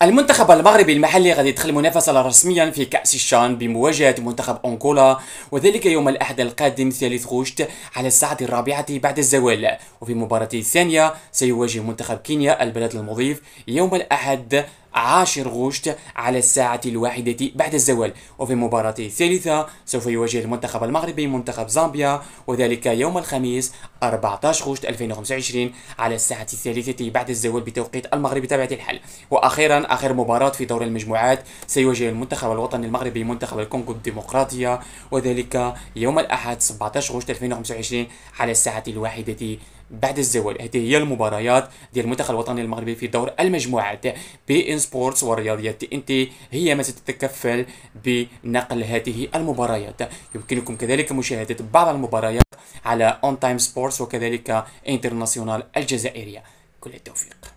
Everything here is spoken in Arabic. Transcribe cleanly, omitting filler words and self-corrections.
المنتخب المغربي المحلي غادي يدخل المنافسة رسميا في كأس الشان بمواجهة منتخب أنغولا، وذلك يوم الأحد القادم 3 غشت على الساعة 4 بعد الزوال. وفي المباراة الثانية سيواجه منتخب كينيا البلد المضيف يوم الأحد 10 غشت على الساعة 1 بعد الزوال. وفي المباراة الثالثة سوف يواجه المنتخب المغربي منتخب زامبيا، وذلك يوم الخميس 14 غشت 2025 على الساعة 3 بعد الزوال بتوقيت المغرب بطبيعة الحال. وأخيرا آخر مباراة في دور المجموعات سيواجه المنتخب الوطني المغربي منتخب الكونغو الديمقراطية، وذلك يوم الأحد 17 غشت 2025 على الساعة 1 بعد الزوال. هذه هي المباريات ديال المنتخب الوطني المغربي في دور المجموعات. بي ان سبورتس والرياضيات تي ان تي هي ما ستتكفل بنقل هذه المباريات. يمكنكم كذلك مشاهدة بعض المباريات على اون تايم سبورتس وكذلك انترناسيونال الجزائرية. كل التوفيق.